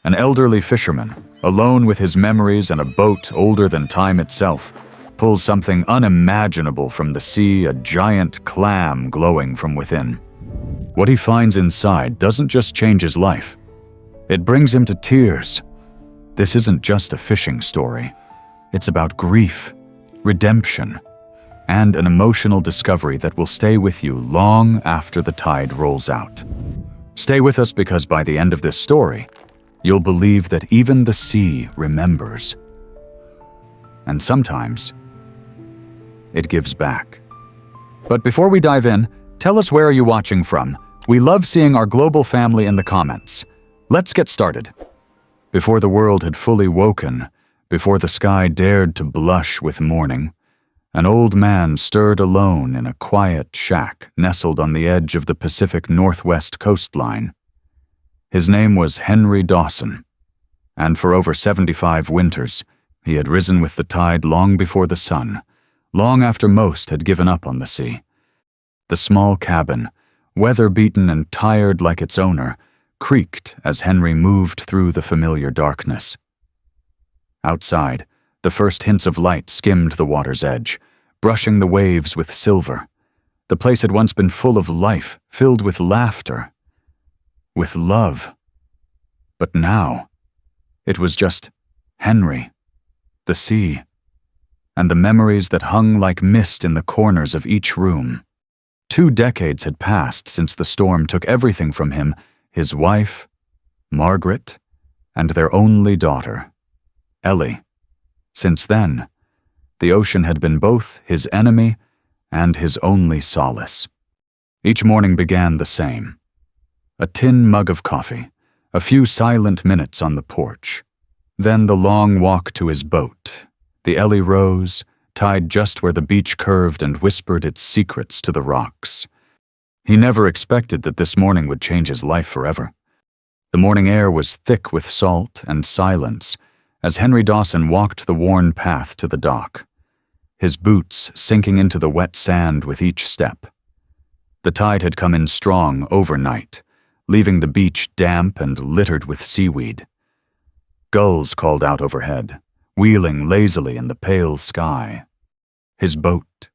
An elderly fisherman, alone with his memories and a boat older than time itself, pulls something unimaginable from the sea, a giant clam glowing from within. What he finds inside doesn't just change his life. It brings him to tears. This isn't just a fishing story. It's about grief, redemption, and an emotional discovery that will stay with you long after the tide rolls out. Stay with us because by the end of this story, you'll believe that even the sea remembers. And sometimes, it gives back. But before we dive in, tell us where are you watching from? We love seeing our global family in the comments. Let's get started. Before the world had fully woken, before the sky dared to blush with morning, an old man stirred alone in a quiet shack nestled on the edge of the Pacific Northwest coastline. His name was Henry Dawson, and for over 75 winters, he had risen with the tide long before the sun, long after most had given up on the sea. The small cabin, weather-beaten and tired like its owner, creaked as Henry moved through the familiar darkness. Outside, the first hints of light skimmed the water's edge, brushing the waves with silver. The place had once been full of life, filled with laughter, with love. But now, it was just Henry, the sea, and the memories that hung like mist in the corners of each room. 2 decades had passed since the storm took everything from him, his wife, Margaret, and their only daughter, Ellie. Since then, the ocean had been both his enemy and his only solace. Each morning began the same. A tin mug of coffee, a few silent minutes on the porch, then the long walk to his boat. The Ellie rose, tied just where the beach curved and whispered its secrets to the rocks. He never expected that this morning would change his life forever. The morning air was thick with salt and silence as Henry Dawson walked the worn path to the dock, his boots sinking into the wet sand with each step. The tide had come in strong overnight, leaving the beach damp and littered with seaweed. Gulls called out overhead, wheeling lazily in the pale sky. His boat,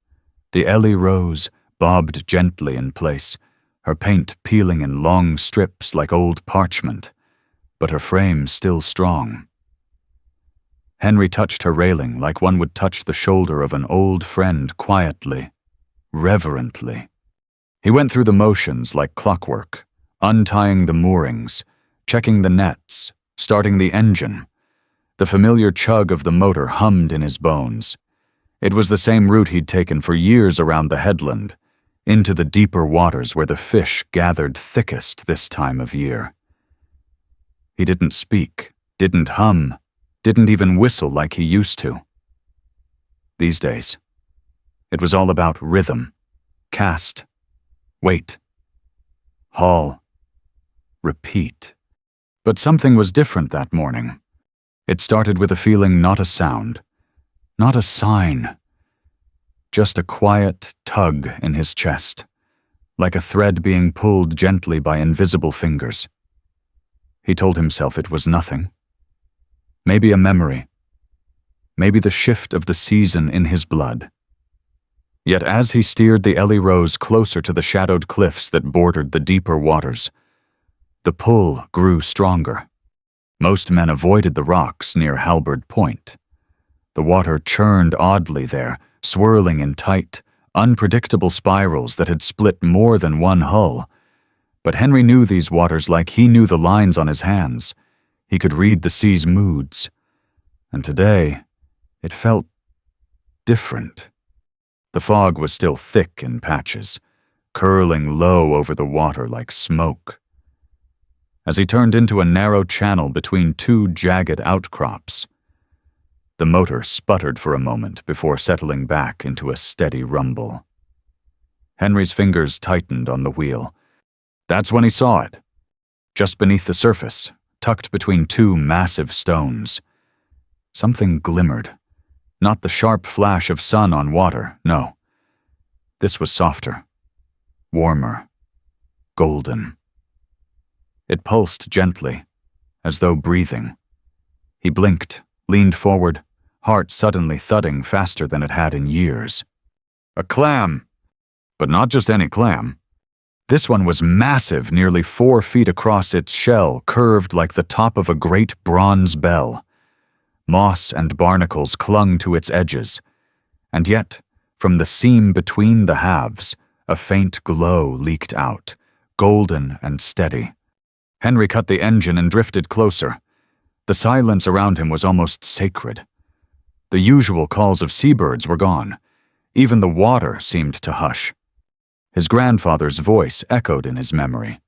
the Ellie Rose, bobbed gently in place, her paint peeling in long strips like old parchment, but her frame still strong. Henry touched her railing like one would touch the shoulder of an old friend quietly, reverently. He went through the motions like clockwork, untying the moorings, checking the nets, starting the engine. The familiar chug of the motor hummed in his bones. It was the same route he'd taken for years around the headland, into the deeper waters where the fish gathered thickest this time of year. He didn't speak, didn't hum, didn't even whistle like he used to. These days, it was all about rhythm, cast, wait, haul, repeat. But something was different that morning. It started with a feeling, not a sound, not a sign, just a quiet tug in his chest, like a thread being pulled gently by invisible fingers. He told himself it was nothing. Maybe a memory. Maybe the shift of the season in his blood. Yet as he steered the Ellie Rose closer to the shadowed cliffs that bordered the deeper waters, the pull grew stronger. Most men avoided the rocks near Halberd Point. The water churned oddly there, swirling in tight, unpredictable spirals that had split more than one hull. But Henry knew these waters like he knew the lines on his hands. He could read the sea's moods. And today, it felt different. The fog was still thick in patches, curling low over the water like smoke. As he turned into a narrow channel between 2 jagged outcrops, the motor sputtered for a moment before settling back into a steady rumble. Henry's fingers tightened on the wheel. That's when he saw it. Just beneath the surface, tucked between 2 massive stones. Something glimmered. Not the sharp flash of sun on water, no. This was softer, warmer, golden. It pulsed gently, as though breathing. He blinked, leaned forward, heart suddenly thudding faster than it had in years. A clam! But not just any clam. This one was massive, nearly 4 feet across, its shell curved like the top of a great bronze bell. Moss and barnacles clung to its edges, and yet, from the seam between the halves, a faint glow leaked out, golden and steady. Henry cut the engine and drifted closer. The silence around him was almost sacred. The usual calls of seabirds were gone. Even the water seemed to hush. His grandfather's voice echoed in his memory,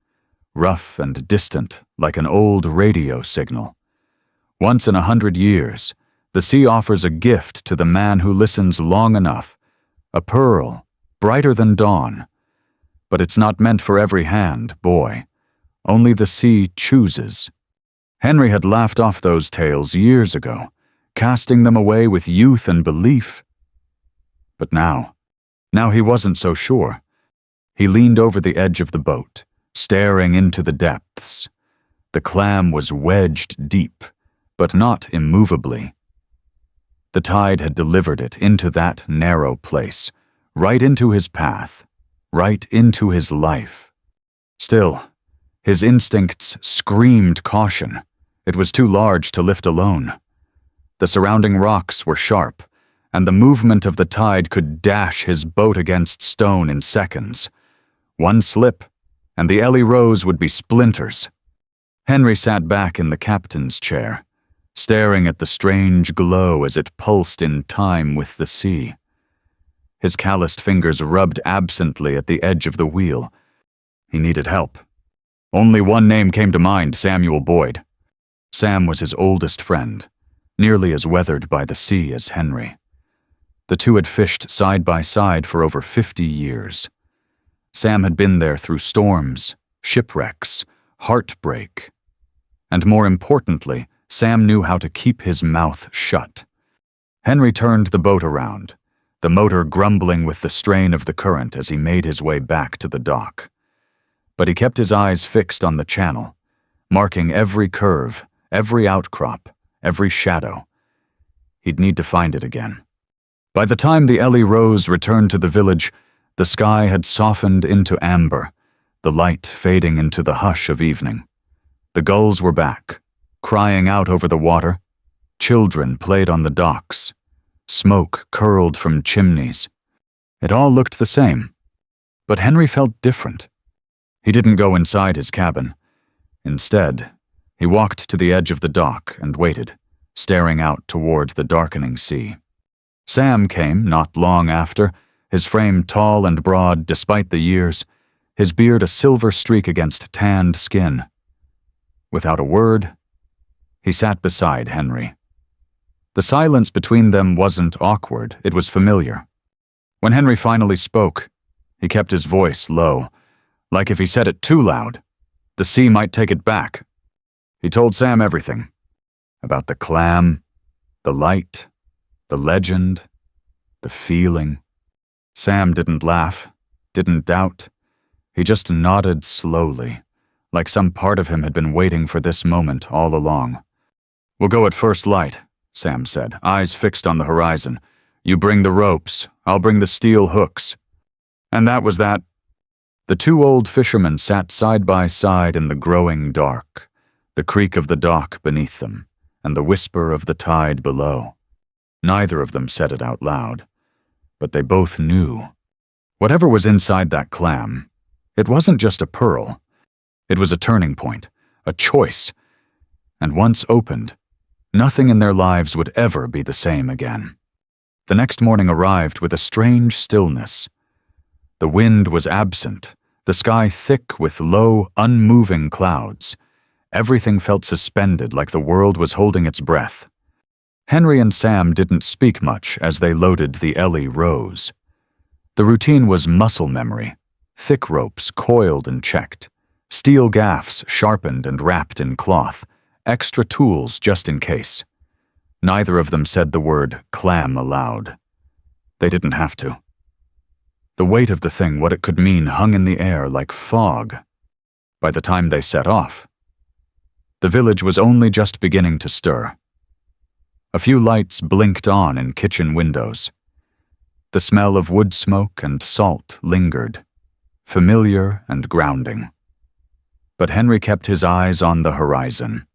rough and distant like an old radio signal. Once in 100 years, the sea offers a gift to the man who listens long enough, a pearl, brighter than dawn. But it's not meant for every hand, boy. Only the sea chooses. Henry had laughed off those tales years ago, casting them away with youth and belief. But now he wasn't so sure. He leaned over the edge of the boat, staring into the depths. The clam was wedged deep, but not immovably. The tide had delivered it into that narrow place, right into his path, right into his life. Still, his instincts screamed caution. It was too large to lift alone. The surrounding rocks were sharp, and the movement of the tide could dash his boat against stone in seconds. One slip, and the Ellie Rose would be splinters. Henry sat back in the captain's chair, staring at the strange glow as it pulsed in time with the sea. His calloused fingers rubbed absently at the edge of the wheel. He needed help. Only one name came to mind: Samuel Boyd. Sam was his oldest friend, nearly as weathered by the sea as Henry. The two had fished side by side for over 50 years. Sam had been there through storms, shipwrecks, heartbreak. And more importantly, Sam knew how to keep his mouth shut. Henry turned the boat around, the motor grumbling with the strain of the current as he made his way back to the dock. But he kept his eyes fixed on the channel, marking every curve, every outcrop, every shadow. He'd need to find it again. By the time the Ellie Rose returned to the village, the sky had softened into amber, the light fading into the hush of evening. The gulls were back, crying out over the water. Children played on the docks. Smoke curled from chimneys. It all looked the same, but Henry felt different. He didn't go inside his cabin. Instead, he walked to the edge of the dock and waited, staring out toward the darkening sea. Sam came not long after, his frame tall and broad despite the years, his beard a silver streak against tanned skin. Without a word, he sat beside Henry. The silence between them wasn't awkward, it was familiar. When Henry finally spoke, he kept his voice low, like if he said it too loud, the sea might take it back. He told Sam everything. About the clam, the light, the legend, the feeling. Sam didn't laugh, didn't doubt. He just nodded slowly, like some part of him had been waiting for this moment all along. "We'll go at first light," Sam said, eyes fixed on the horizon. "You bring the ropes, I'll bring the steel hooks." And that was that. The two old fishermen sat side by side in the growing dark, the creak of the dock beneath them, and the whisper of the tide below. Neither of them said it out loud, but they both knew. Whatever was inside that clam, it wasn't just a pearl. It was a turning point, a choice, and once opened, nothing in their lives would ever be the same again. The next morning arrived with a strange stillness. The wind was absent, the sky thick with low, unmoving clouds. Everything felt suspended, like the world was holding its breath. Henry and Sam didn't speak much as they loaded the Ellie Rose. The routine was muscle memory, thick ropes coiled and checked, steel gaffs sharpened and wrapped in cloth, extra tools just in case. Neither of them said the word clam aloud. They didn't have to. The weight of the thing, what it could mean, hung in the air like fog. By the time they set off, The village was only just beginning to stir. A few lights blinked on in kitchen windows. The smell of wood smoke and salt lingered, familiar and grounding. But Henry kept his eyes on the horizon.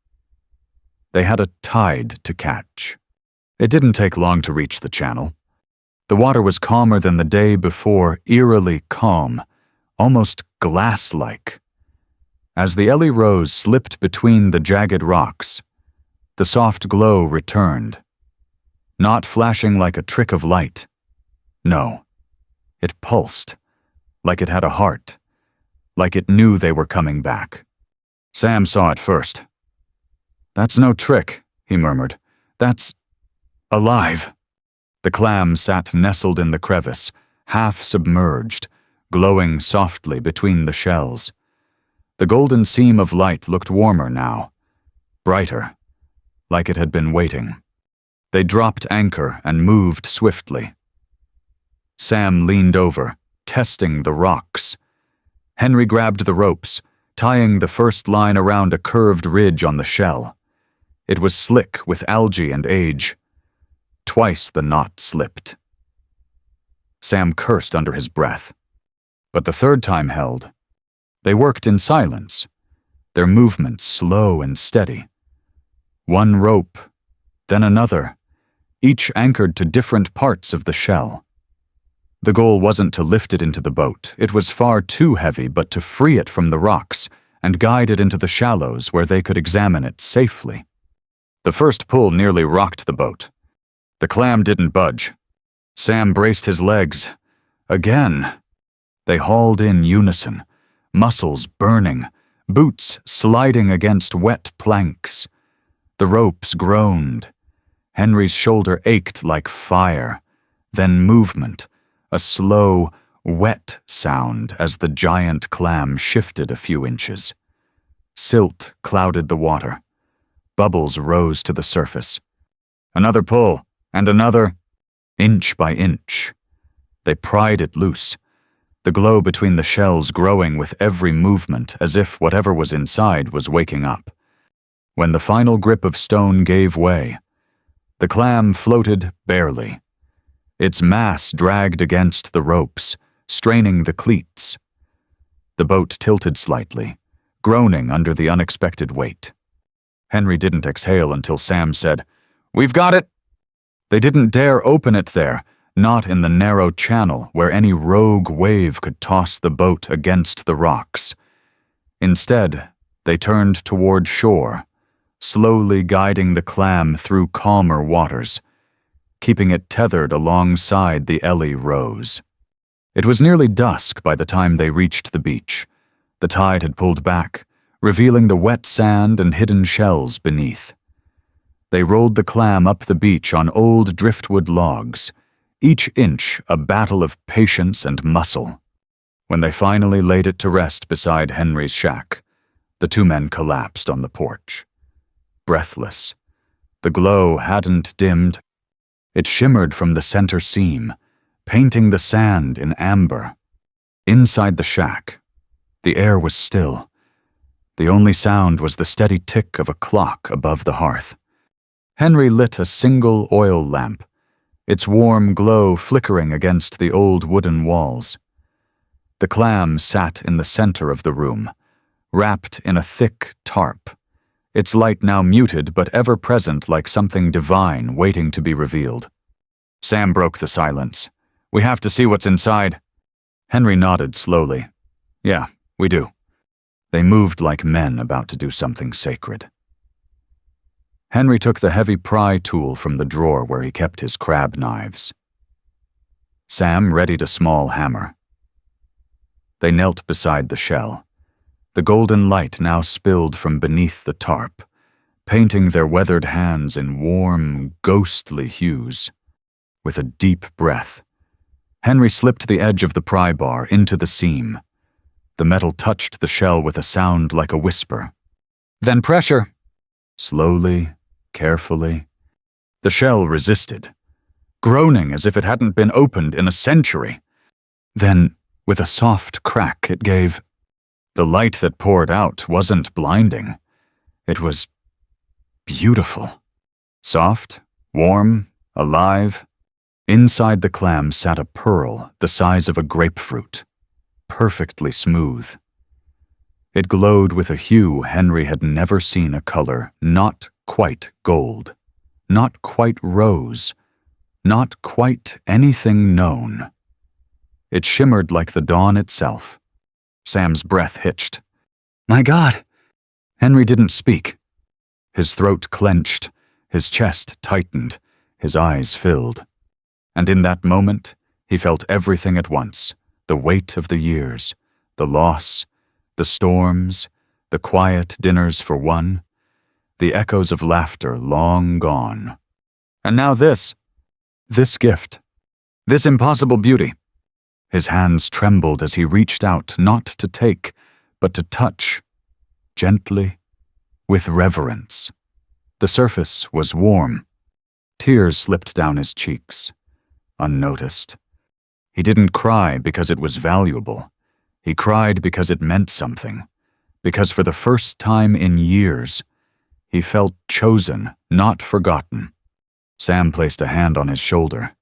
They had a tide to catch. It didn't take long to reach the channel. The water was calmer than the day before, eerily calm, almost glass-like. As the Ellie Rose slipped between the jagged rocks, the soft glow returned, not flashing like a trick of light. No, it pulsed, like it had a heart, like it knew they were coming back. Sam saw it first. "That's no trick," he murmured. "That's alive." The clam sat nestled in the crevice, half submerged, glowing softly between the shells. The golden seam of light looked warmer now, brighter, like it had been waiting. They dropped anchor and moved swiftly. Sam leaned over, testing the rocks. Henry grabbed the ropes, tying the first line around a curved ridge on the shell. It was slick with algae and age. Twice the knot slipped. Sam cursed under his breath, but the third time held. They worked in silence, their movements slow and steady. One rope, then another, each anchored to different parts of the shell. The goal wasn't to lift it into the boat. It was far too heavy, but to free it from the rocks and guide it into the shallows where they could examine it safely. The first pull nearly rocked the boat. The clam didn't budge. Sam braced his legs. Again. They hauled in unison, muscles burning, boots sliding against wet planks. The ropes groaned. Henry's shoulder ached like fire. Then movement, a slow, wet sound as the giant clam shifted a few inches. Silt clouded the water. Bubbles rose to the surface. Another pull, and another, inch by inch. They pried it loose, the glow between the shells growing with every movement as if whatever was inside was waking up. When the final grip of stone gave way, the clam floated barely. Its mass dragged against the ropes, straining the cleats. The boat tilted slightly, groaning under the unexpected weight. Henry didn't exhale until Sam said, "We've got it!" They didn't dare open it there, not in the narrow channel where any rogue wave could toss the boat against the rocks. Instead, they turned toward shore, slowly guiding the clam through calmer waters, keeping it tethered alongside the Ellie Rose. It was nearly dusk by the time they reached the beach. The tide had pulled back, revealing the wet sand and hidden shells beneath. They rolled the clam up the beach on old driftwood logs, each inch a battle of patience and muscle. When they finally laid it to rest beside Henry's shack, the two men collapsed on the porch. Breathless. The glow hadn't dimmed. It shimmered from the center seam, painting the sand in amber. Inside the shack, the air was still. The only sound was the steady tick of a clock above the hearth. Henry lit a single oil lamp, its warm glow flickering against the old wooden walls. The clam sat in the center of the room, wrapped in a thick tarp, its light now muted but ever present like something divine waiting to be revealed. Sam broke the silence. "We have to see what's inside." Henry nodded slowly. "Yeah, we do." They moved like men about to do something sacred. Henry took the heavy pry tool from the drawer where he kept his crab knives. Sam readied a small hammer. They knelt beside the shell. The golden light now spilled from beneath the tarp, painting their weathered hands in warm, ghostly hues. With a deep breath, Henry slipped the edge of the pry bar into the seam. The metal touched the shell with a sound like a whisper. "Then pressure." Slowly, carefully. The shell resisted, groaning as if it hadn't been opened in a century. Then, with a soft crack, it gave. The light that poured out wasn't blinding. It was beautiful. Soft, warm, alive. Inside the clam sat a pearl the size of a grapefruit, perfectly smooth. It glowed with a hue Henry had never seen, a color not quite gold, not quite rose, not quite anything known. It shimmered like the dawn itself. Sam's breath hitched. "My God!" Henry didn't speak. His throat clenched, his chest tightened, his eyes filled. And in that moment, he felt everything at once, the weight of the years, the loss, the storms, the quiet dinners for one, the echoes of laughter long gone. And now this gift, this impossible beauty. His hands trembled as he reached out, not to take, but to touch, gently, with reverence. The surface was warm. Tears slipped down his cheeks, unnoticed. He didn't cry because it was valuable. He cried because it meant something, because for the first time in years, he felt chosen, not forgotten. Sam placed a hand on his shoulder.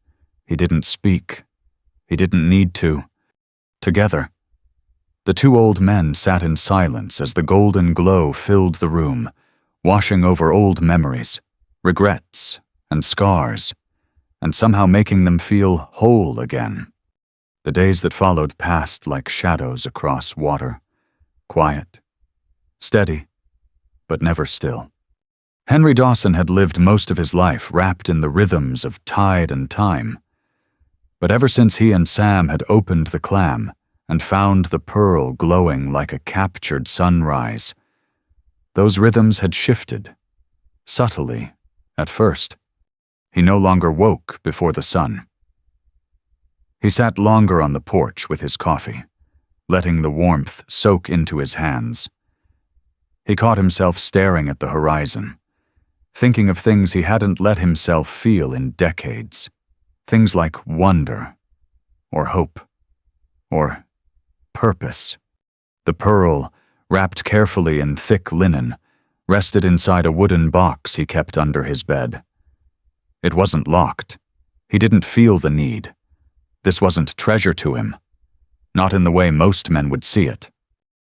He didn't speak. He didn't need to. Together, the two old men sat in silence as the golden glow filled the room, washing over old memories, regrets, and scars, and somehow making them feel whole again. The days that followed passed like shadows across water, quiet, steady, but never still. Henry Dawson had lived most of his life wrapped in the rhythms of tide and time. But ever since he and Sam had opened the clam and found the pearl glowing like a captured sunrise, those rhythms had shifted, subtly, at first. He no longer woke before the sun. He sat longer on the porch with his coffee, letting the warmth soak into his hands. He caught himself staring at the horizon, thinking of things he hadn't let himself feel in decades. Things like wonder, or hope, or purpose. The pearl, wrapped carefully in thick linen, rested inside a wooden box he kept under his bed. It wasn't locked. He didn't feel the need. This wasn't treasure to him, not in the way most men would see it.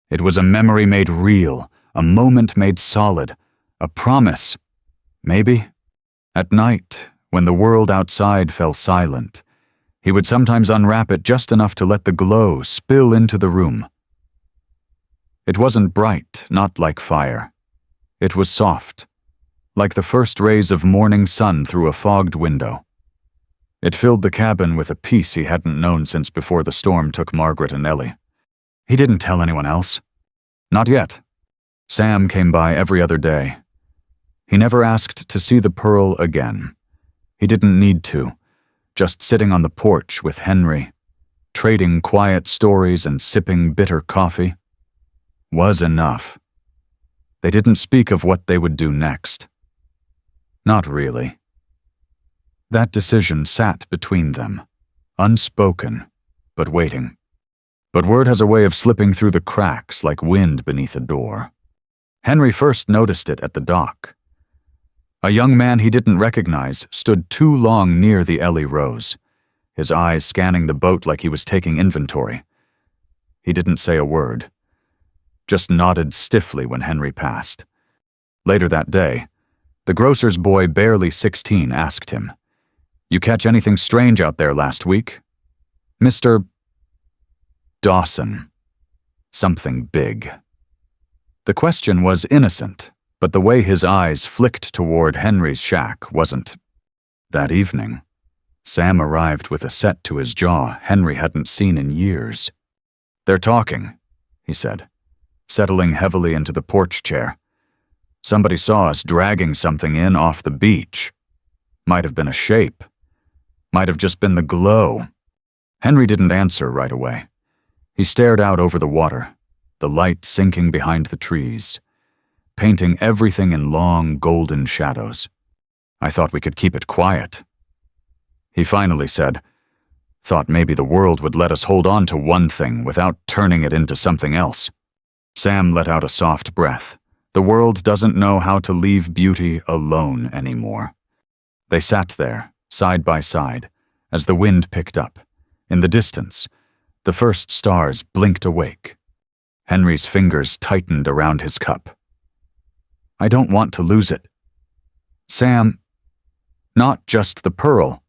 It was a memory made real, a moment made solid, a promise. Maybe, at night, when the world outside fell silent, he would sometimes unwrap it just enough to let the glow spill into the room. It wasn't bright, not like fire. It was soft, like the first rays of morning sun through a fogged window. It filled the cabin with a peace he hadn't known since before the storm took Margaret and Ellie. He didn't tell anyone else. Not yet. Sam came by every other day. He never asked to see the pearl again. He didn't need to, just sitting on the porch with Henry, trading quiet stories and sipping bitter coffee, was enough. They didn't speak of what they would do next. Not really. That decision sat between them, unspoken, but waiting. But word has a way of slipping through the cracks like wind beneath a door. Henry first noticed it at the dock. A young man he didn't recognize stood too long near the Ellie Rose, his eyes scanning the boat like he was taking inventory. He didn't say a word, just nodded stiffly when Henry passed. Later that day, the grocer's boy, barely 16, asked him, "You catch anything strange out there last week?" "Mr. Dawson." Something big. The question was innocent, but the way his eyes flicked toward Henry's shack wasn't. That evening, Sam arrived with a set to his jaw Henry hadn't seen in years. "They're talking," he said, settling heavily into the porch chair. "Somebody saw us dragging something in off the beach. Might have been a shape. Might have just been the glow." Henry didn't answer right away. He stared out over the water, the light sinking behind the trees, painting everything in long, golden shadows. "I thought we could keep it quiet." He finally said, "Thought maybe the world would let us hold on to one thing without turning it into something else." Sam let out a soft breath, The world doesn't know how to leave beauty alone anymore. They sat there, side by side, as the wind picked up. In the distance, the first stars blinked awake. Henry's fingers tightened around his cup. I don't want to lose it. Sam, not just the pearl,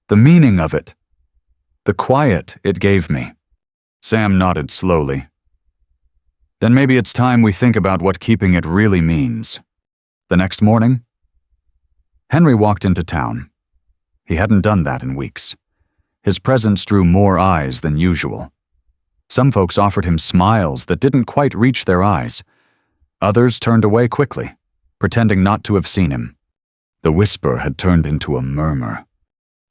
the meaning of it, the quiet it gave me. Sam nodded slowly. Then maybe it's time we think about what keeping it really means. The next morning, Henry walked into town. He hadn't done that in weeks. His presence drew more eyes than usual. Some folks offered him smiles that didn't quite reach their eyes. Others turned away quickly, pretending not to have seen him. The whisper had turned into a murmur.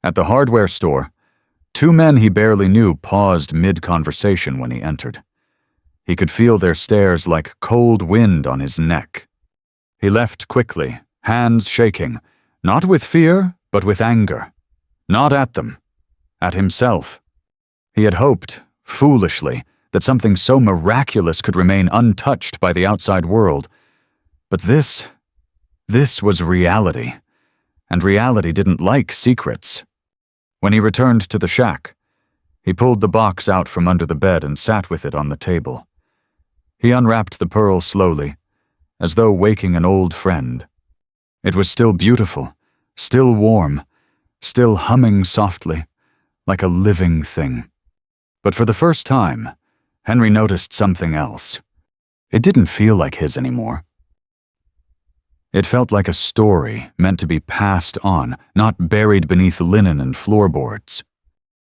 At the hardware store, two men he barely knew paused mid-conversation when he entered. He could feel their stares like cold wind on his neck. He left quickly, hands shaking, not with fear, but with anger. Not at them, at himself. He had hoped, foolishly, that something so miraculous could remain untouched by the outside world. But this was reality, and reality didn't like secrets. When he returned to the shack, he pulled the box out from under the bed and sat with it on the table. He unwrapped the pearl slowly, as though waking an old friend. It was still beautiful, still warm, still humming softly, like a living thing. But for the first time, Henry noticed something else. It didn't feel like his anymore. It felt like a story meant to be passed on, not buried beneath linen and floorboards.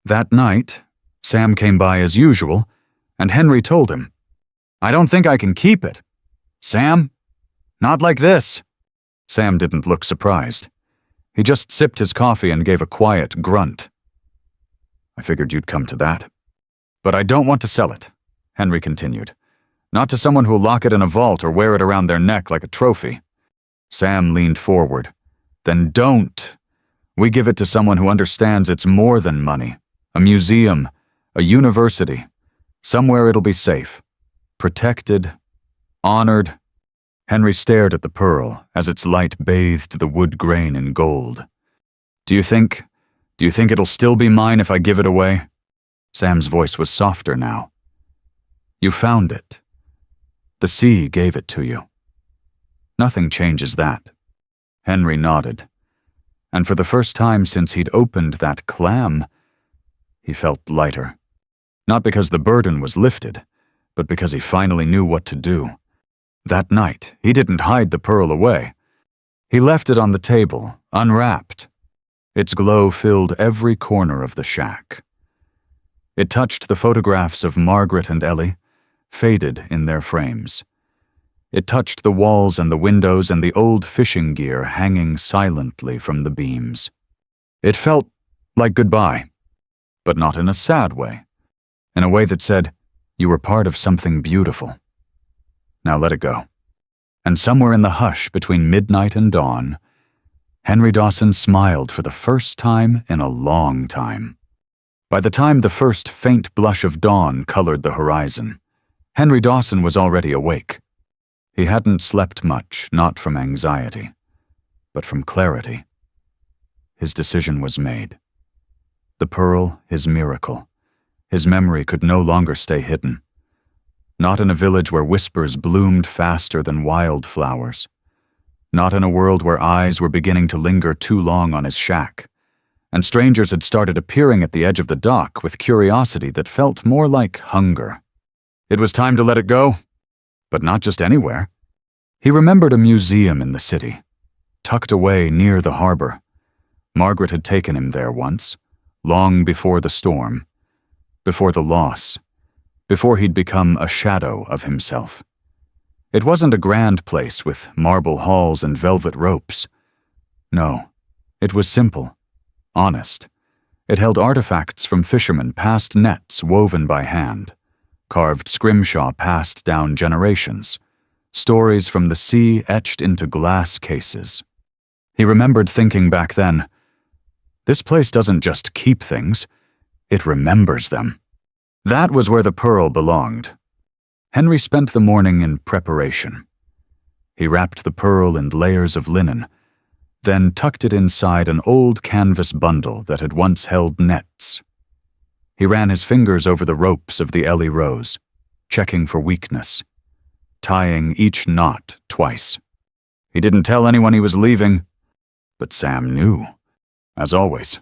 That night, Sam came by as usual, and Henry told him, I don't think I can keep it. Sam? Not like this. Sam didn't look surprised. He just sipped his coffee and gave a quiet grunt. I figured you'd come to that. But I don't want to sell it, Henry continued. Not to someone who'll lock it in a vault or wear it around their neck like a trophy. Sam leaned forward. Then don't. We give it to someone who understands it's more than money. A museum, a university. Somewhere it'll be safe. Protected, honored. Henry stared at the pearl as its light bathed the wood grain in gold. Do you think it'll still be mine if I give it away? Sam's voice was softer now. You found it. The sea gave it to you. Nothing changes that. Henry nodded. And for the first time since he'd opened that clam, he felt lighter. Not because the burden was lifted, but because he finally knew what to do. That night, he didn't hide the pearl away. He left it on the table, unwrapped. Its glow filled every corner of the shack. It touched the photographs of Margaret and Ellie, faded in their frames. It touched the walls and the windows and the old fishing gear hanging silently from the beams. It felt like goodbye, but not in a sad way, in a way that said, you were part of something beautiful. Now let it go. And somewhere in the hush between midnight and dawn, Henry Dawson smiled for the first time in a long time. By the time the first faint blush of dawn colored the horizon, Henry Dawson was already awake. He hadn't slept much, not from anxiety, but from clarity. His decision was made. The pearl, his miracle. His memory could no longer stay hidden. Not in a village where whispers bloomed faster than wildflowers. Not in a world where eyes were beginning to linger too long on his shack, and strangers had started appearing at the edge of the dock with curiosity that felt more like hunger. It was time to let it go, but not just anywhere. He remembered a museum in the city, tucked away near the harbor. Margaret had taken him there once, long before the storm, before the loss, before he'd become a shadow of himself. It wasn't a grand place with marble halls and velvet ropes. No, it was simple, honest. It held artifacts from fishermen past nets woven by hand, carved scrimshaw passed down generations, stories from the sea etched into glass cases. He remembered thinking back then, this place doesn't just keep things, it remembers them. That was where the pearl belonged. Henry spent the morning in preparation. He wrapped the pearl in layers of linen, then tucked it inside an old canvas bundle that had once held nets. He ran his fingers over the ropes of the Ellie Rose, checking for weakness, tying each knot twice. He didn't tell anyone he was leaving, but Sam knew, as always.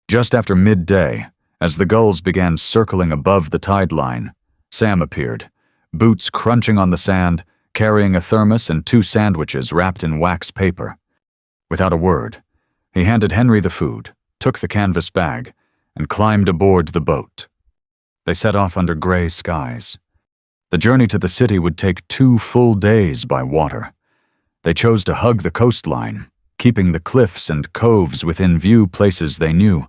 Just after midday, as the gulls began circling above the tide line, Sam appeared, boots crunching on the sand, carrying a thermos and 2 sandwiches wrapped in wax paper. Without a word, he handed Henry the food, took the canvas bag, and climbed aboard the boat. They set off under gray skies. The journey to the city would take 2 full days by water. They chose to hug the coastline, keeping the cliffs and coves within view places they knew,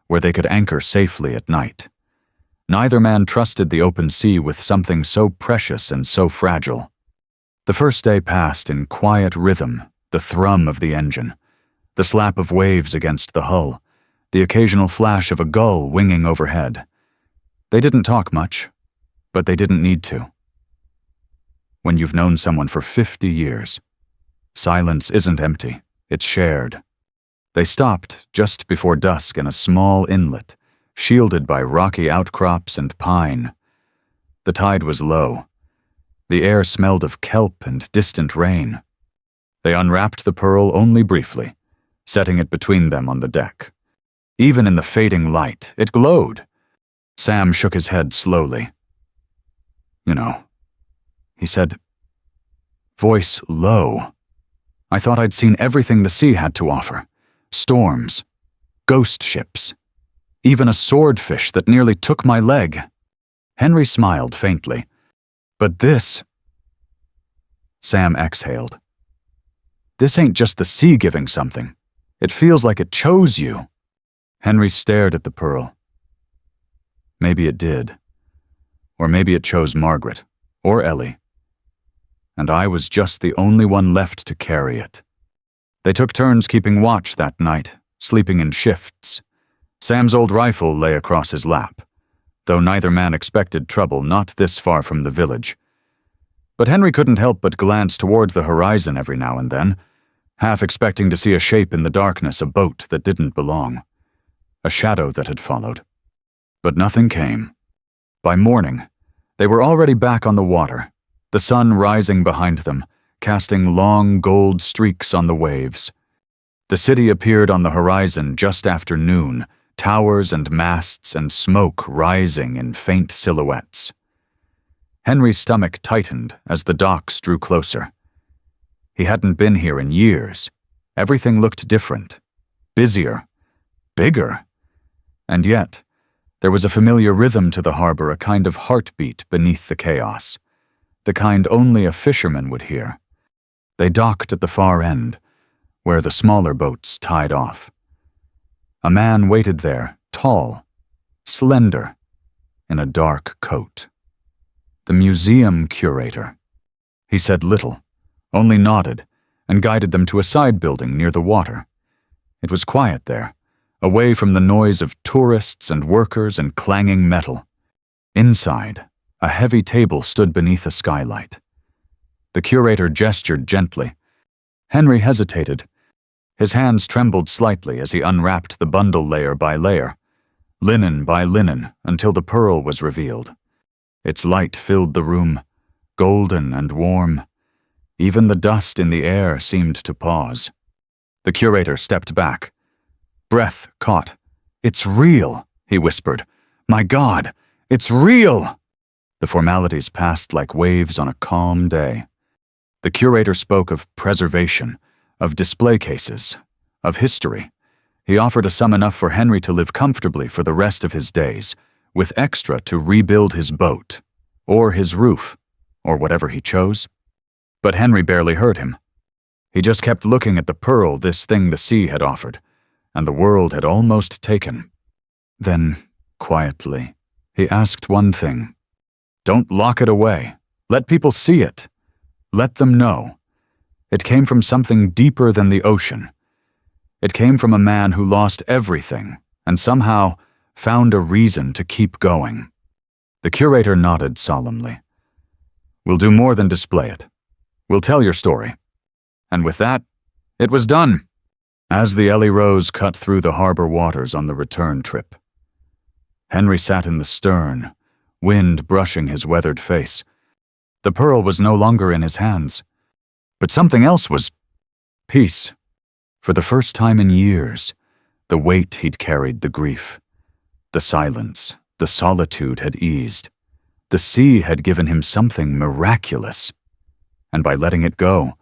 where they could anchor safely at night. Neither man trusted the open sea with something so precious and so fragile. The first day passed in quiet rhythm, the thrum of the engine, the slap of waves against the hull, the occasional flash of a gull winging overhead. They didn't talk much, but they didn't need to. When you've known someone for 50 years, silence isn't empty, it's shared. They stopped just before dusk in a small inlet, shielded by rocky outcrops and pine. The tide was low. The air smelled of kelp and distant rain. They unwrapped the pearl only briefly, setting it between them on the deck. Even in the fading light, it glowed. Sam shook his head slowly. "You know," he said, voice low. "I thought I'd seen everything the sea had to offer. Storms, ghost ships, even a swordfish that nearly took my leg." Henry smiled faintly. "But this—" Sam exhaled. "This ain't just the sea giving something. It feels like it chose you." Henry stared at the pearl. Maybe it did. Or maybe it chose Margaret, or Ellie. And I was just the only one left to carry it. They took turns keeping watch that night, sleeping in shifts. Sam's old rifle lay across his lap, though neither man expected trouble not this far from the village. But Henry couldn't help but glance toward the horizon every now and then, half expecting to see a shape in the darkness, a boat that didn't belong, a shadow that had followed. But nothing came. By morning, they were already back on the water, the sun rising behind them, casting long gold streaks on the waves. The city appeared on the horizon just after noon, towers and masts and smoke rising in faint silhouettes. Henry's stomach tightened as the docks drew closer. He hadn't been here in years. Everything looked different, busier, bigger. And yet, there was a familiar rhythm to the harbor, a kind of heartbeat beneath the chaos, the kind only a fisherman would hear. They docked at the far end, where the smaller boats tied off. A man waited there, tall, slender, in a dark coat. The museum curator. He said little, only nodded, and guided them to a side building near the water. It was quiet there, away from the noise of tourists and workers and clanging metal. Inside, a heavy table stood beneath a skylight. The curator gestured gently. Henry hesitated. His hands trembled slightly as he unwrapped the bundle layer by layer, linen by linen, until the pearl was revealed. Its light filled the room, golden and warm. Even the dust in the air seemed to pause. The curator stepped back. Breath caught. "It's real," he whispered. "My God, it's real!" The formalities passed like waves on a calm day. The curator spoke of preservation, of display cases, of history. He offered a sum enough for Henry to live comfortably for the rest of his days, with extra to rebuild his boat, or his roof, or whatever he chose. But Henry barely heard him. He just kept looking at the pearl, this thing the sea had offered, and the world had almost taken. Then, quietly, he asked one thing. "Don't lock it away. Let people see it. Let them know. It came from something deeper than the ocean. It came from a man who lost everything and somehow found a reason to keep going." The curator nodded solemnly. "We'll do more than display it. We'll tell your story." And with that, it was done. As the Ellie Rose cut through the harbor waters on the return trip, Henry sat in the stern, wind brushing his weathered face. The pearl was no longer in his hands, but something else was. Peace. For the first time in years, the weight he'd carried, the grief, the silence, the solitude had eased. The sea had given him something miraculous, and by letting it go,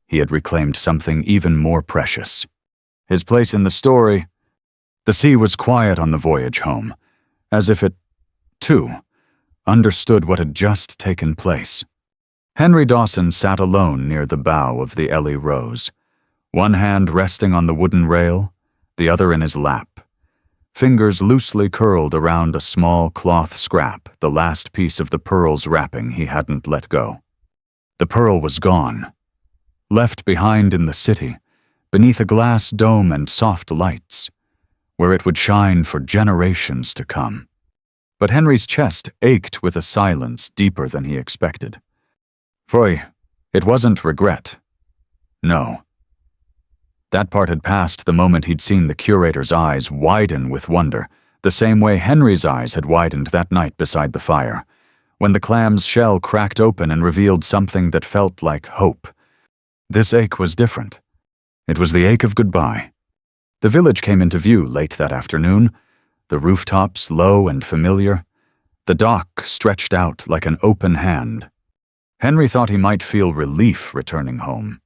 he had reclaimed something even more precious. His place in the story. The sea was quiet on the voyage home, as if it, too, understood what had just taken place. Henry Dawson sat alone near the bow of the Ellie Rose, one hand resting on the wooden rail, the other in his lap, fingers loosely curled around a small cloth scrap, the last piece of the pearl's wrapping he hadn't let go. The pearl was gone, left behind in the city, beneath a glass dome and soft lights, where it would shine for generations to come. But Henry's chest ached with a silence deeper than he expected. For it wasn't regret. No. That part had passed the moment he'd seen the curator's eyes widen with wonder, the same way Henry's eyes had widened that night beside the fire, when the clam's shell cracked open and revealed something that felt like hope. This ache was different. It was the ache of goodbye. The village came into view late that afternoon, the rooftops low and familiar, the dock stretched out like an open hand. Henry thought he might feel relief returning home.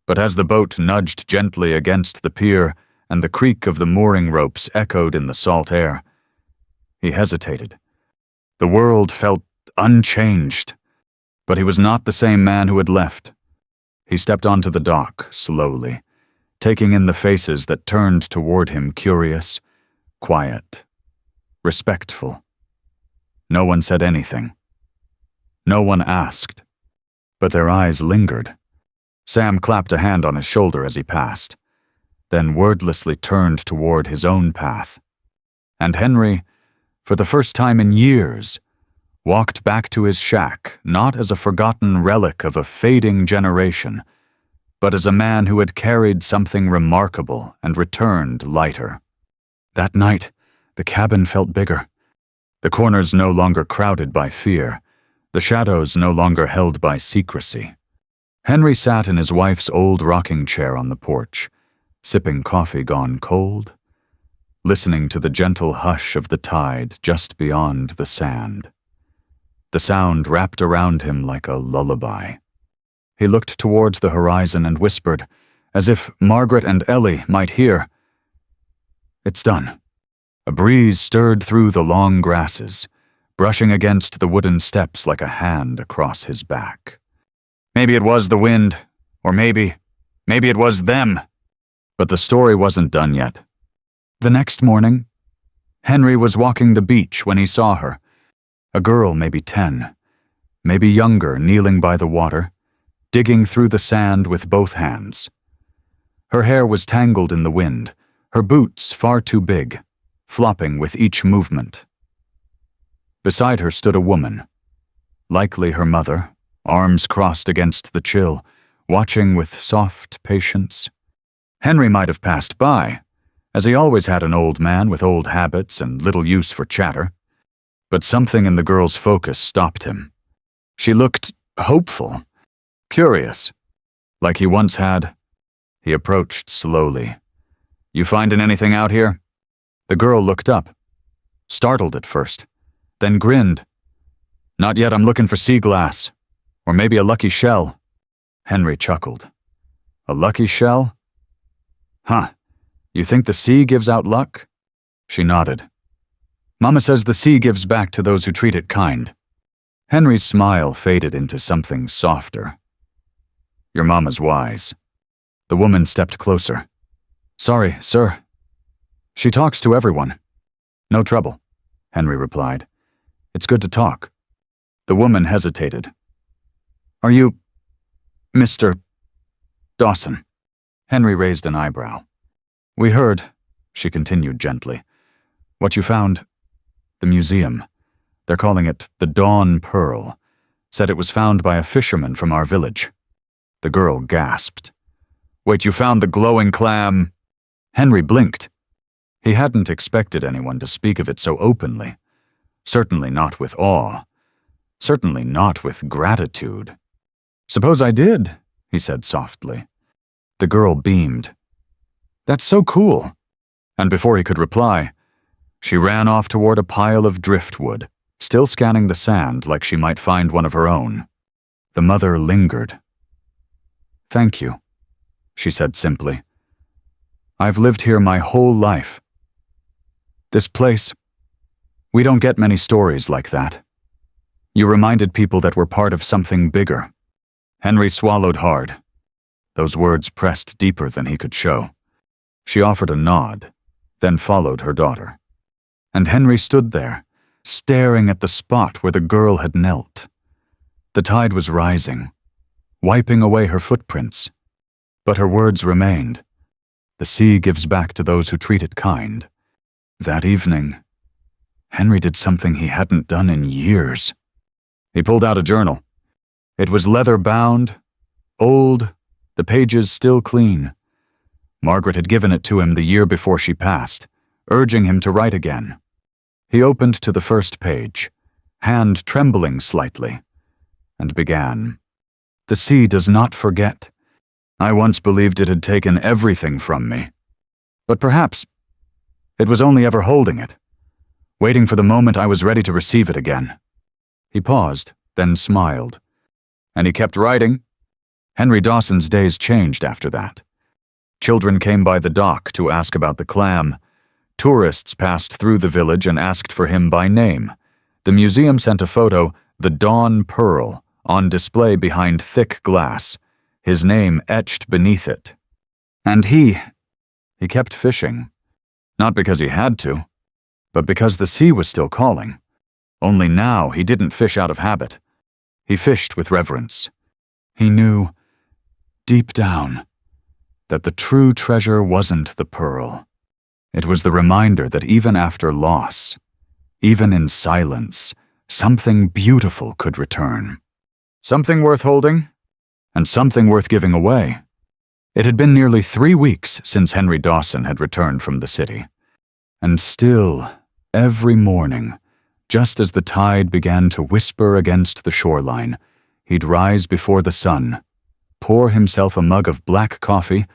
But as the boat nudged gently against the pier and the creak of the mooring ropes echoed in the salt air, he hesitated. The world felt unchanged, but he was not the same man who had left. He stepped onto the dock slowly, taking in the faces that turned toward him, curious, quiet, respectful. No one said anything. No one asked, but their eyes lingered. Sam clapped a hand on his shoulder as he passed, then wordlessly turned toward his own path. And Henry, for the first time in years, walked back to his shack not as a forgotten relic of a fading generation, but as a man who had carried something remarkable and returned lighter. That night, the cabin felt bigger. The corners no longer crowded by fear, the shadows no longer held by secrecy. Henry sat in his wife's old rocking chair on the porch, sipping coffee gone cold, listening to the gentle hush of the tide just beyond the sand. The sound wrapped around him like a lullaby. He looked towards the horizon and whispered, as if Margaret and Ellie might hear, "It's done." A breeze stirred through the long grasses, brushing against the wooden steps like a hand across his back. Maybe it was the wind, or maybe it was them. But the story wasn't done yet. The next morning, Henry was walking the beach when he saw her, a girl maybe 10, maybe younger, kneeling by the water, digging through the sand with both hands. Her hair was tangled in the wind, her boots far too big, flopping with each movement. Beside her stood a woman, likely her mother, arms crossed against the chill, watching with soft patience. Henry might have passed by, as he always had an old man with old habits and little use for chatter. But something in the girl's focus stopped him. She looked hopeful, curious, like he once had. He approached slowly. "You findin' anything out here?" The girl looked up, startled at first, then grinned. "Not yet, I'm looking for sea glass. Or maybe a lucky shell." Henry chuckled. "A lucky shell? Huh. You think the sea gives out luck?" She nodded. "Mama says the sea gives back to those who treat it kind." Henry's smile faded into something softer. "Your mama's wise." The woman stepped closer. "Sorry, sir. She talks to everyone." "No trouble," Henry replied. "It's good to talk." The woman hesitated. "Are you Mr. Dawson?" Henry raised an eyebrow. "We heard," she continued gently, "what you found. The museum. They're calling it the Dawn Pearl. said it was found by a fisherman from our village. The girl gasped. Wait, you found the glowing clam? Henry blinked. He hadn't expected anyone to speak of it so openly. Certainly not with awe. Certainly not with gratitude. Suppose I did, he said softly. The girl beamed. That's so cool. And before he could reply, she ran off toward a pile of driftwood, still scanning the sand like she might find one of her own. The mother lingered. Thank you, she said simply. I've lived here my whole life. This place, we don't get many stories like that. You reminded people that we're part of something bigger. Henry swallowed hard. Those words pressed deeper than he could show. She offered a nod, then followed her daughter. And Henry stood there, staring at the spot where the girl had knelt. The tide was rising, wiping away her footprints. But her words remained. The sea gives back to those who treat it kind. That evening, Henry did something he hadn't done in years. He pulled out a journal. It was leather-bound, old, the pages still clean. Margaret had given it to him the year before she passed, urging him to write again. He opened to the first page, hand trembling slightly, and began. The sea does not forget. I once believed it had taken everything from me. But perhaps it was only ever holding it, waiting for the moment I was ready to receive it again. He paused, then smiled. And he kept writing. Henry Dawson's days changed after that. Children came by the dock to ask about the clam. Tourists passed through the village and asked for him by name. The museum sent a photo, the Dawn Pearl, on display behind thick glass, his name etched beneath it. And he kept fishing. Not because he had to, but because the sea was still calling. Only now he didn't fish out of habit. He fished with reverence. He knew, deep down, that the true treasure wasn't the pearl. It was the reminder that even after loss, even in silence, something beautiful could return. Something worth holding, and something worth giving away. It had been nearly 3 weeks since Henry Dawson had returned from the city. And still, every morning, just as the tide began to whisper against the shoreline, he'd rise before the sun, pour himself a mug of black coffee,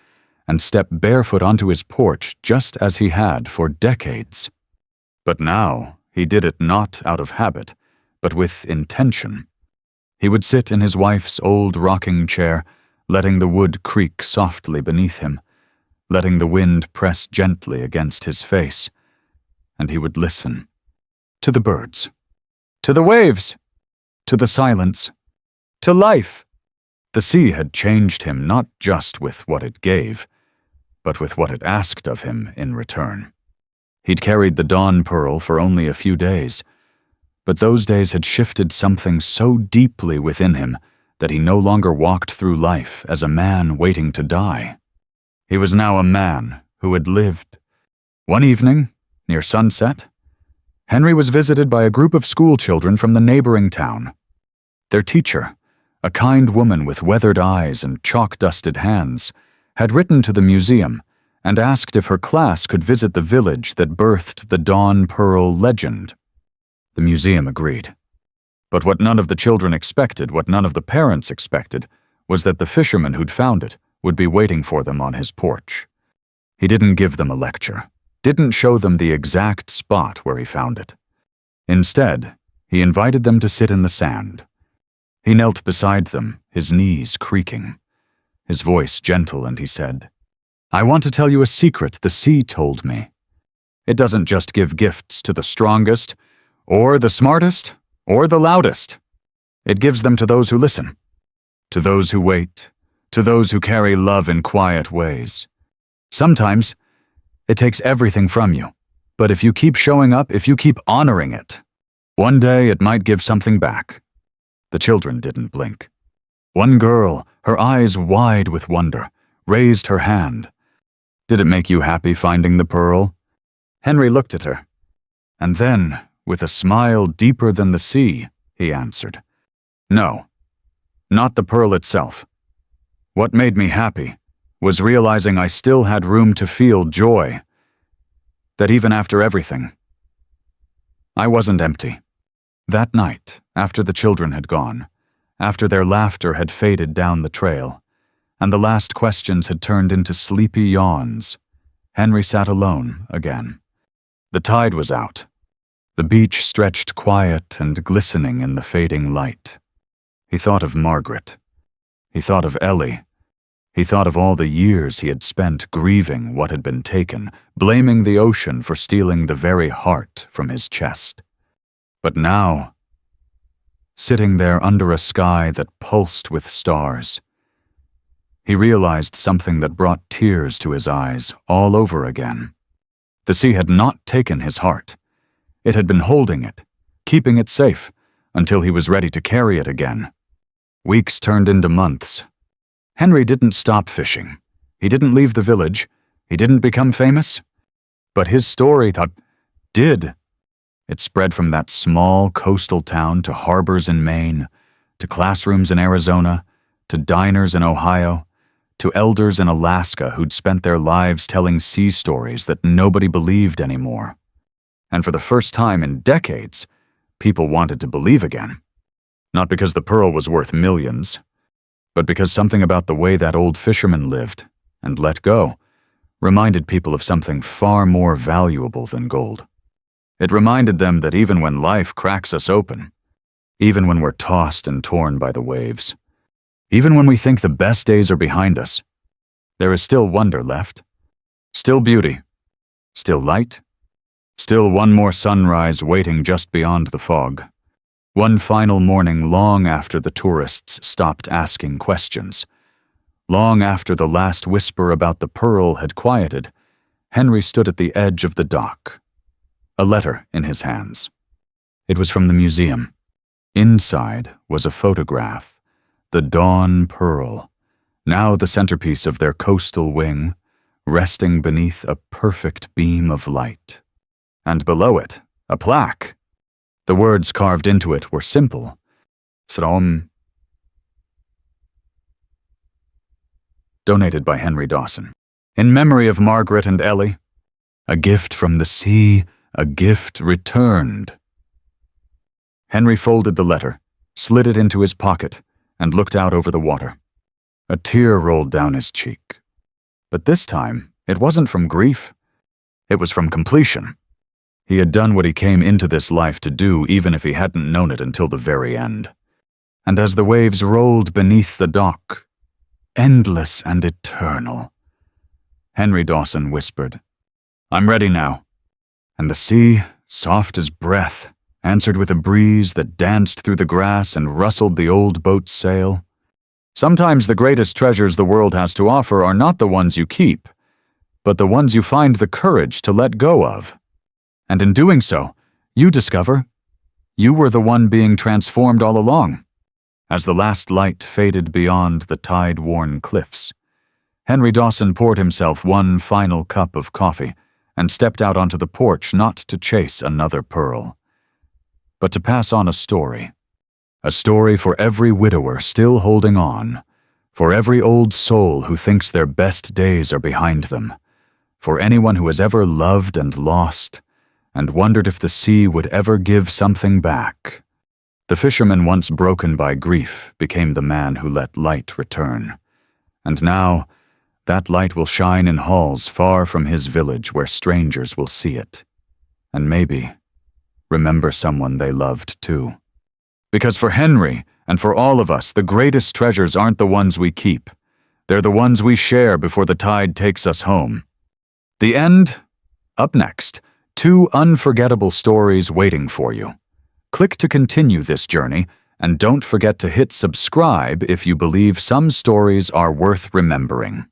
and step barefoot onto his porch just as he had for decades. But now he did it not out of habit, but with intention. He would sit in his wife's old rocking chair, letting the wood creak softly beneath him, letting the wind press gently against his face, and he would listen. To the birds, to the waves, to the silence, to life. The sea had changed him not just with what it gave, but with what it asked of him in return. He'd carried the Dawn Pearl for only a few days, but those days had shifted something so deeply within him that he no longer walked through life as a man waiting to die. He was now a man who had lived. One evening, near sunset, Henry was visited by a group of schoolchildren from the neighboring town. Their teacher, a kind woman with weathered eyes and chalk-dusted hands, had written to the museum and asked if her class could visit the village that birthed the Dawn Pearl legend. The museum agreed. But what none of the children expected, what none of the parents expected, was that the fisherman who'd found it would be waiting for them on his porch. He didn't give them a lecture, didn't show them the exact spot where he found it. Instead, he invited them to sit in the sand. He knelt beside them, his knees creaking. His voice gentle, and he said, "I want to tell you a secret the sea told me. It doesn't just give gifts to the strongest, or the smartest, or the loudest. It gives them to those who listen, to those who wait, to those who carry love in quiet ways. Sometimes, it takes everything from you, but if you keep showing up, if you keep honoring it, one day it might give something back." The children didn't blink. One girl, her eyes wide with wonder, raised her hand. "Did it make you happy finding the pearl?" Henry looked at her, and then, with a smile deeper than the sea, he answered, No, not the pearl itself. What made me happy was realizing I still had room to feel joy, that even after everything, I wasn't empty. That night, after the children had gone, after their laughter had faded down the trail, and the last questions had turned into sleepy yawns, Henry sat alone again. The tide was out. The beach stretched quiet and glistening in the fading light. He thought of Margaret. He thought of Ellie. He thought of all the years he had spent grieving what had been taken, blaming the ocean for stealing the very heart from his chest. But now, sitting there under a sky that pulsed with stars, he realized something that brought tears to his eyes all over again. The sea had not taken his heart. It had been holding it, keeping it safe, until he was ready to carry it again. Weeks turned into months. Henry didn't stop fishing. He didn't leave the village. He didn't become famous. But his story did. It spread from that small coastal town to harbors in Maine, to classrooms in Arizona, to diners in Ohio, to elders in Alaska who'd spent their lives telling sea stories that nobody believed anymore. And for the first time in decades, people wanted to believe again. Not because the pearl was worth millions, but because something about the way that old fisherman lived and let go reminded people of something far more valuable than gold. It reminded them that even when life cracks us open, even when we're tossed and torn by the waves, even when we think the best days are behind us, there is still wonder left, still beauty, still light, still one more sunrise waiting just beyond the fog. One final morning long after the tourists stopped asking questions, long after the last whisper about the pearl had quieted, Henry stood at the edge of the dock, a letter in his hands. It was from the museum. Inside was a photograph, the Dawn Pearl, now the centerpiece of their coastal wing, resting beneath a perfect beam of light. And below it, a plaque. The words carved into it were simple. Srom. Donated by Henry Dawson. In memory of Margaret and Ellie. A gift from the sea, a gift returned. Henry folded the letter, slid it into his pocket, and looked out over the water. A tear rolled down his cheek. But this time, it wasn't from grief. It was from completion. He had done what he came into this life to do, even if he hadn't known it until the very end. And as the waves rolled beneath the dock, endless and eternal, Henry Dawson whispered, "I'm ready now." And the sea, soft as breath, answered with a breeze that danced through the grass and rustled the old boat's sail. Sometimes the greatest treasures the world has to offer are not the ones you keep, but the ones you find the courage to let go of. And in doing so, you discover you were the one being transformed all along. As the last light faded beyond the tide-worn cliffs, Henry Dawson poured himself one final cup of coffee and stepped out onto the porch not to chase another pearl, but to pass on a story for every widower still holding on, for every old soul who thinks their best days are behind them, for anyone who has ever loved and lost, and wondered if the sea would ever give something back. The fisherman, once broken by grief, became the man who let light return. And now, that light will shine in halls far from his village where strangers will see it. And maybe remember someone they loved too. Because for Henry, and for all of us, the greatest treasures aren't the ones we keep. They're the ones we share before the tide takes us home. The end? Up next. 2 unforgettable stories waiting for you. Click to continue this journey, and don't forget to hit subscribe if you believe some stories are worth remembering.